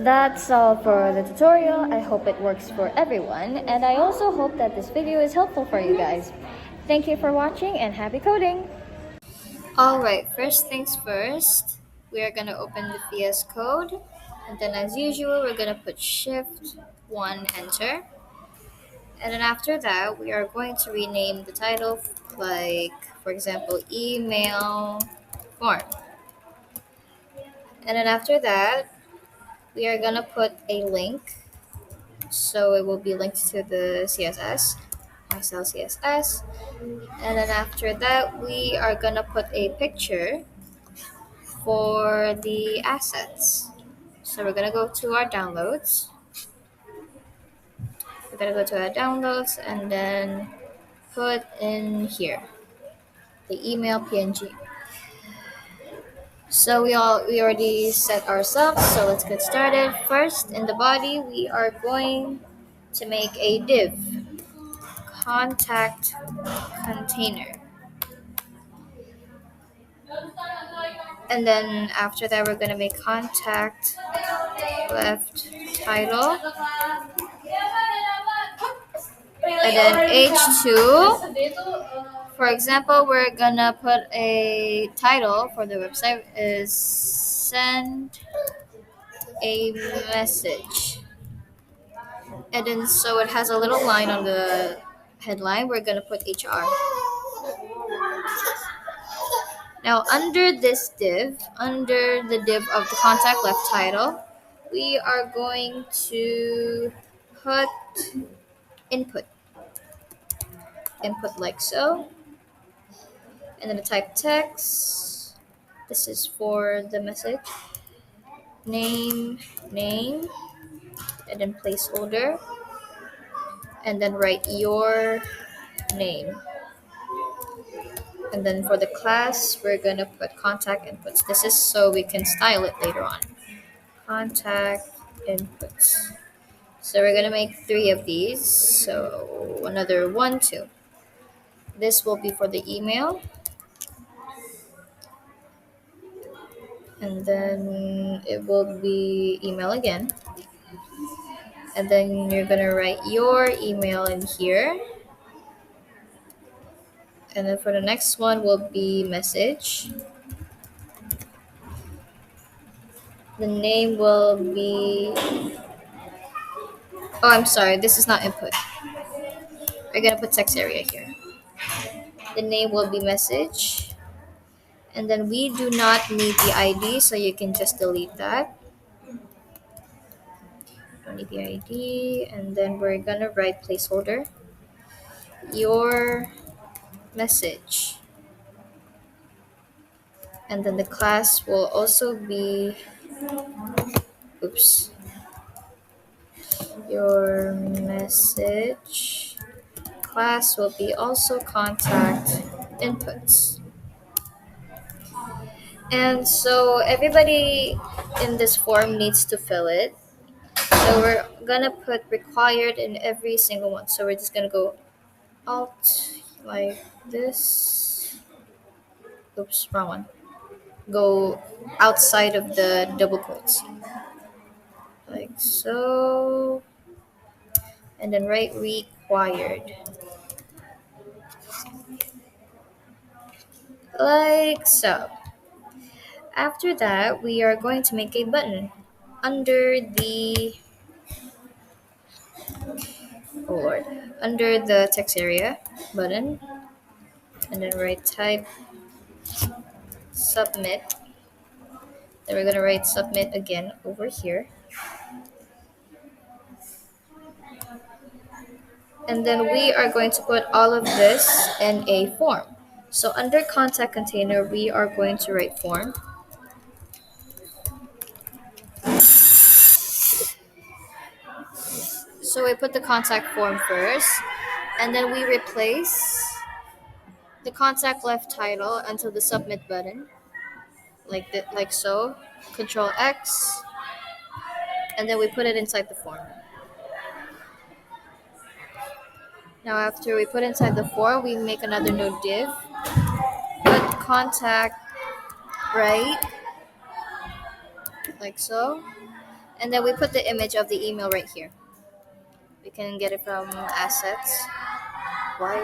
that's all for the tutorial. I hope it works for everyone, and I also hope that this video is helpful for you guys. Thank you for watching and happy coding! Alright, first things first, we are going to open the VS Code, and then as usual, we're going to put Shift 1 Enter. And then after that, we are going to rename the title, like, for example, email form. And then after that, we are gonna put a link. So it will be linked to the CSS, myself CSS. And then after that, we are gonna put a picture for the assets. So we're gonna go to our downloads. We're gonna go to our downloads and then put in here the email PNG. So we already set ourselves, so let's get started. First, in the body, we are going to make a div, contact container. And then after that, we're going to make contact left title. And then H2. For example, we're going to put a title for the website is send a message. And then so it has a little line on the headline. We're going to put HR. Now under this div, under the div of the contact left title, we are going to put input like so, and then the type text. This is for the message, name, and then placeholder, and then write your name. And then for the class, we're going to put contact inputs. This is so we can style it later on. Contact inputs. So we're going to make 3 of these. So another 1, 2. This will be for the email. And then it will be email again. And then you're going to write your email in here. And then for the next one will be message. The name will be... Oh, I'm sorry. This is not input. We're going to put text area here. The name will be message. And then we do not need the ID, so you can just delete that. Don't need the ID. And then we're going to write placeholder. Your message. And then the class will also be... Oops. Your message. Class will be also contact inputs. And so everybody in this form needs to fill it. So we're gonna put required in every single one. So we're just gonna go alt like this. Oops, wrong one. Go outside of the double quotes. Like so. And then write required. Like so. After that, we are going to make a button under the under the text area button, and then write type submit. Then we're gonna write submit again over here, and then we are going to put all of this in a form. So under contact container, we are going to write form. So we put the contact form first, and then we replace the contact left title until the submit button, like so. Control X, and then we put it inside the form. Now after we put inside the form, we make another new div. Put contact right, like so. And then we put the image of the email right here. We can get it from assets. Why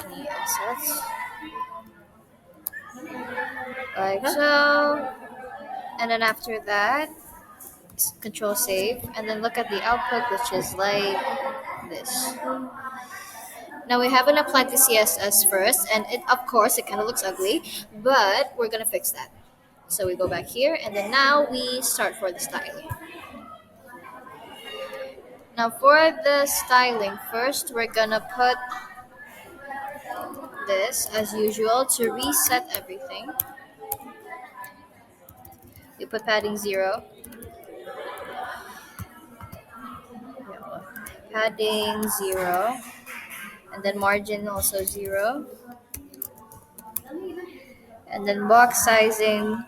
any assets? Like so. And then after that, control save. And then look at the output, which is like this. Now we haven't applied the CSS first, and it of course it kind of looks ugly, but we're gonna fix that. So we go back here, and then now we start for the styling. Now for the styling, first we're gonna put this as usual to reset everything. We put padding 0, padding 0, and then margin also 0, and then box sizing,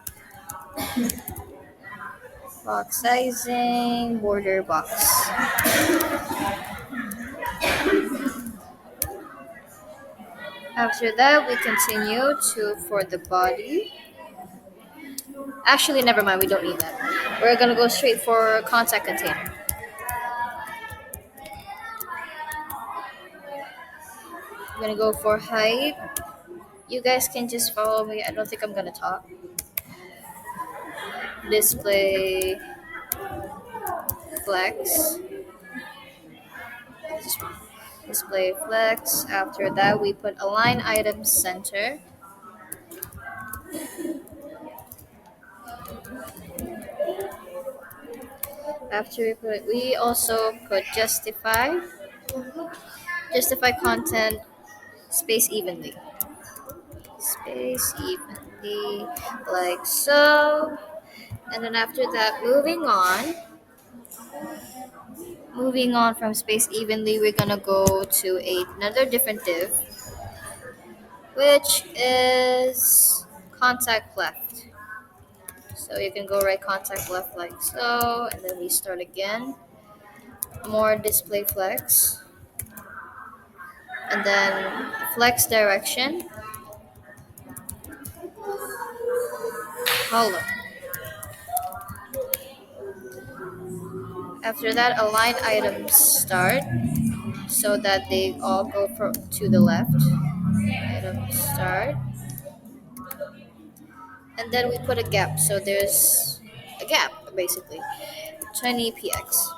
border box. After that, we continue to for the body. Actually, never mind, we don't need that. We're gonna go straight for contact container. I'm gonna go for height. You guys can just follow me. I don't think I'm gonna talk. Display flex. Display flex. After that, we put align item center. After we also put justify content space evenly. Space evenly, like so. And then after that, moving on from space evenly, we're gonna go to another different div, which is contact left. So you can go right contact left like so, and then we start again. More display flex, and then flex direction, hollow. After that, align items start so that they all go to the left. Item start, and then we put a gap. So there's a gap basically, 20 px.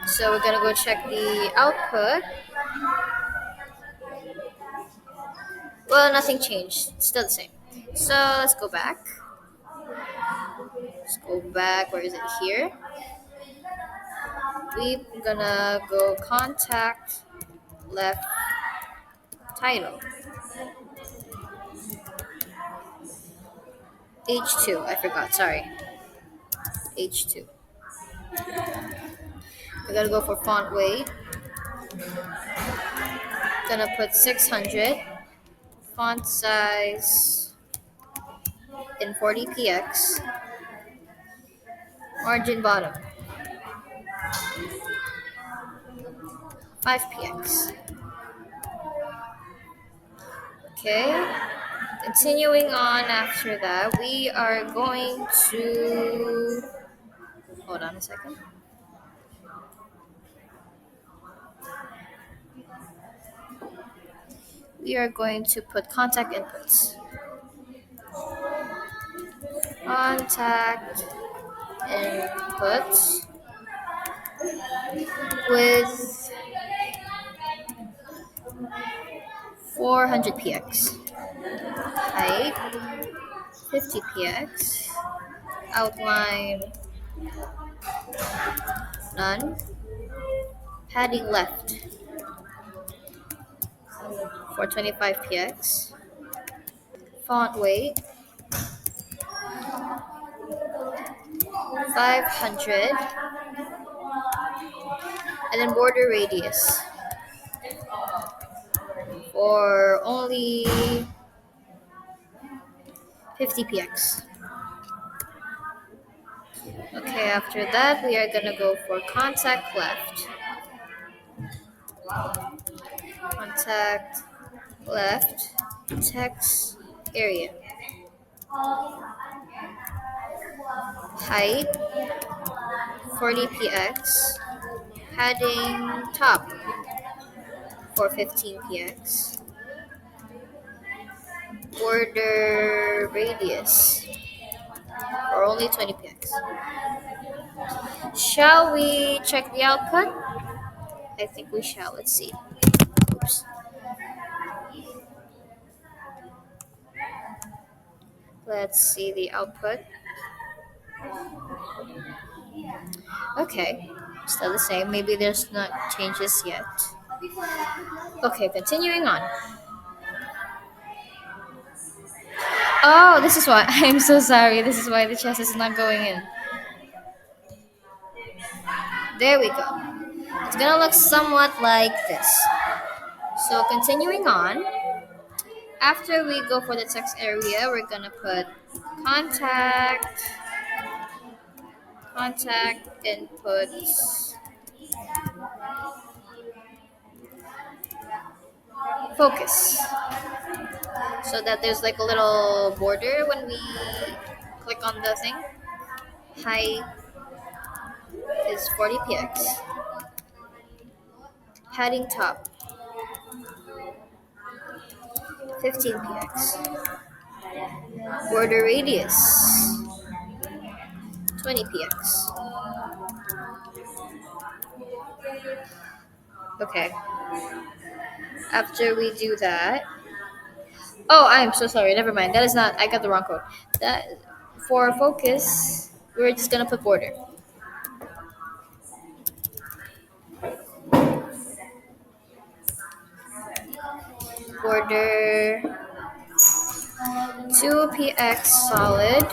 So we're gonna go check the output. Well, nothing changed. It's still the same. So let's go back. Let's go back. Where is it? Here. We're gonna go contact left title. H2. I forgot. Sorry. H2. We're gonna go for font weight. Gonna put 600. Font size in 40 px. Margin bottom 5 px. Okay. Continuing on after that, we are going to hold on a second. We are going to put contact inputs. Contact inputs with 400 px. Height 50 px. Outline none. Padding left for 25 px. Font weight 500, and then border radius for only 50 px. Okay, after that we are gonna go for contact left. Contact left text area. height 40 px, padding top for 15 px, border radius for only 20 px. Shall we check the output? I think we shall. Let's see. Oops. Let's see the output. Okay, still the same. Maybe there's not changes yet. Okay, continuing on. Oh, this is why. I'm so sorry. This is why the chest is not going in. There we go. It's gonna look somewhat like this. So continuing on, after we go for the text area, we're gonna put contact, contact inputs, focus. So that there's like a little border when we click on the thing. Height is 40 px. Padding top 15 px. Border radius 20 px. Okay. After we do that, oh, I'm so sorry. Never mind. That is not. I got the wrong code. That for focus, we're just gonna put border. Border 2 px solid,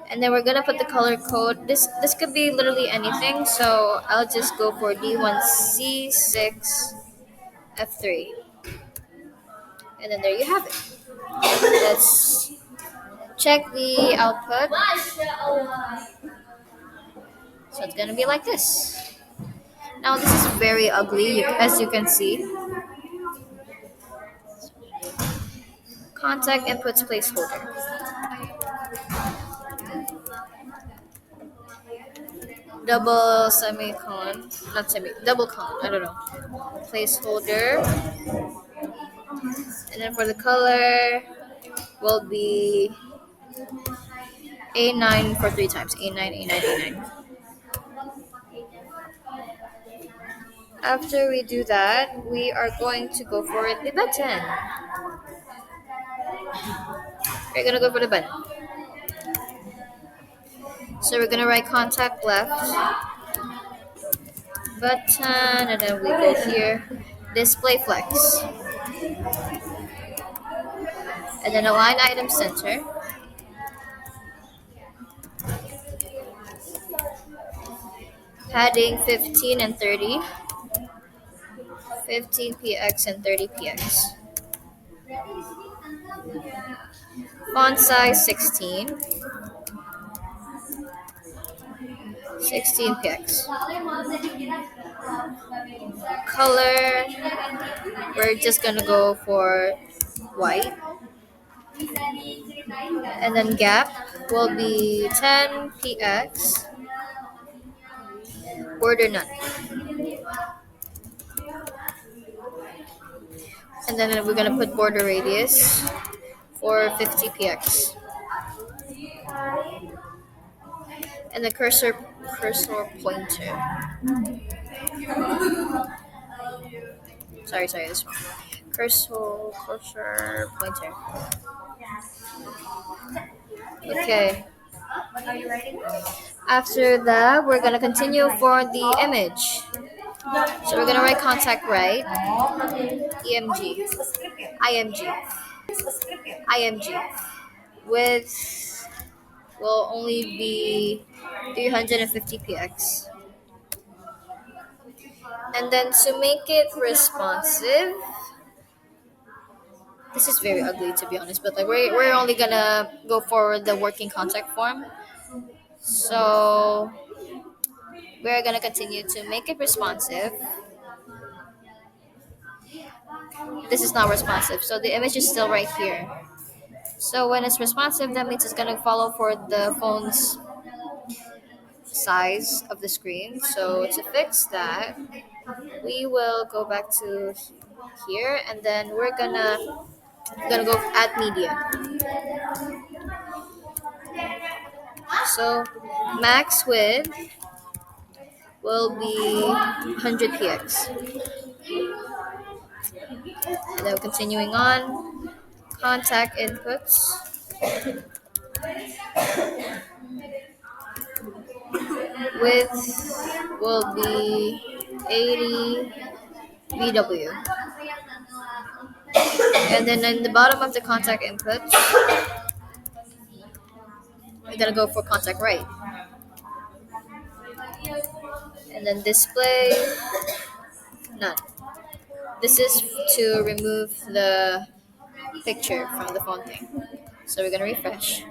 and then we're gonna put the color code. This could be literally anything. So I'll just go for D1C6F3, and then there you have it. Let's check the output. So it's gonna be like this. Now this is very ugly, as you can see. Contact inputs placeholder. Double semicolon, not double colon, I don't know. Placeholder. And then for the color will be A9 for 3 times. A9, A9, A9. After we do that, we are going to go for the button. We're gonna go for the button. So we're gonna write contact left button, and then we go here, display flex, and then align item center. Padding 15 and 30, 15 px and 30 px. Font size 16, 16 px. Color, we're just gonna go for white. And then gap will be 10 px, border none. And then we're gonna put border radius for 50 px. And the cursor pointer. Sorry, this one. Cursor pointer. Okay. After that, we're gonna continue for the image. So we're gonna write contact right, EMG, IMG, IMG. Width will only be 350 px. And then to make it responsive, this is very ugly to be honest, but like we're only gonna go for the working contact form. So we're gonna continue to make it responsive. This is not responsive, so the image is still right here. So when it's responsive, that means it's gonna follow for the phone's size of the screen. So to fix that, we will go back to here, and then we're gonna go add media. So max width will be 100 px, and then continuing on, contact inputs width will be 80 VW, and then in the bottom of the contact input, we're gonna go for contact right, and then display none. This is to remove the picture from the phone thing. So we're gonna refresh.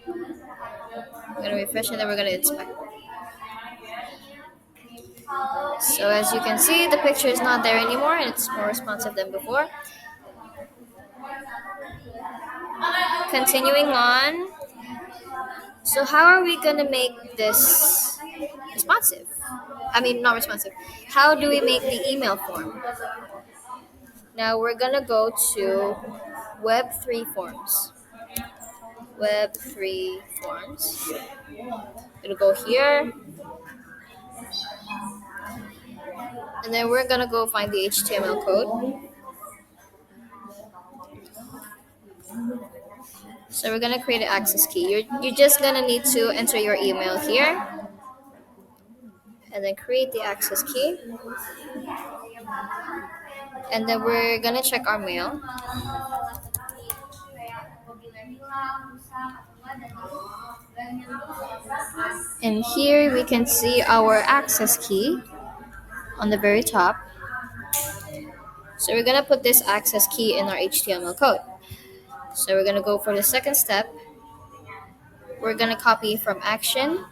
We're gonna refresh and then we're gonna inspect. So as you can see, the picture is not there anymore and it's more responsive than before. Continuing on. So how are we gonna make this responsive? I mean, not responsive. How do we make the email form? Now we're gonna go to Web3 forms. Web3 forms. Gonna go here, and then we're gonna go find the HTML code. So we're gonna create an access key. You're just gonna need to enter your email here, and then create the access key. And then we're gonna check our mail. And here we can see our access key on the very top. So we're gonna put this access key in our HTML code. So we're gonna go for the second step. We're gonna copy from action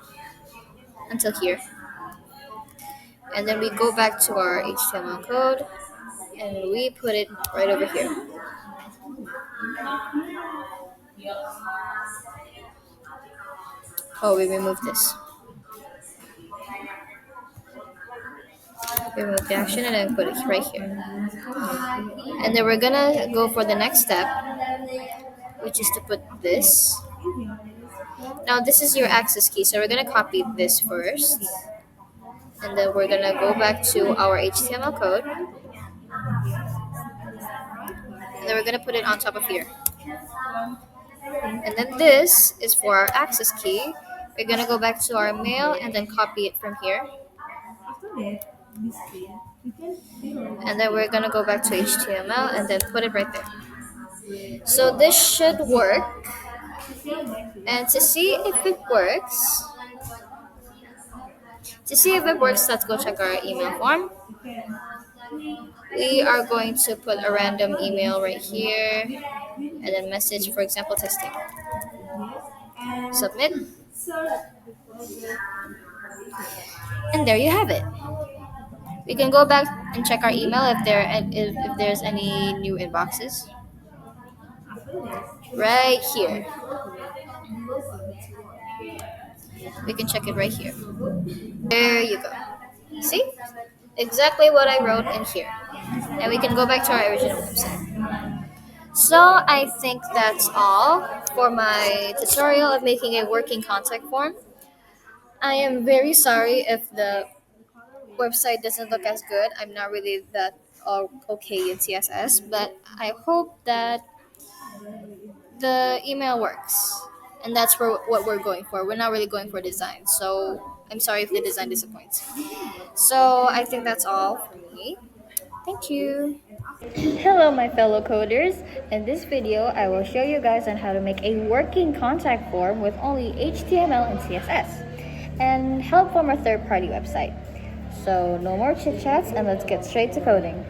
until here. And then we go back to our HTML code and we put it right over here. Oh, we removed this. Remove the action and then put it right here. And then we're gonna go for the next step, which is to put this. Now this is your access key, so we're gonna copy this first. And then we're gonna go back to our HTML code. And then we're gonna put it on top of here. And then this is for our access key. We're gonna go back to our mail and then copy it from here. And then we're gonna go back to HTML and then put it right there. So this should work. And to see if it works, let's go check our email form. We are going to put a random email right here and then message, for example, testing. Submit. And there you have it. We can go back and check our email if there's any new inboxes. Right here. We can check it right here. There you go. See? Exactly what I wrote in here. And we can go back to our original website. So I think that's all for my tutorial of making a working contact form. I am very sorry if the website doesn't look as good. I'm not really that okay in CSS, but I hope that the email works. And that's what we're going for. We're not really going for design. So I'm sorry if the design disappoints. So I think that's all for me. Thank you. Hello my fellow coders. In this video, I will show you guys on how to make a working contact form with only HTML and CSS and help from a third-party website. So no more chit chats and let's get straight to coding.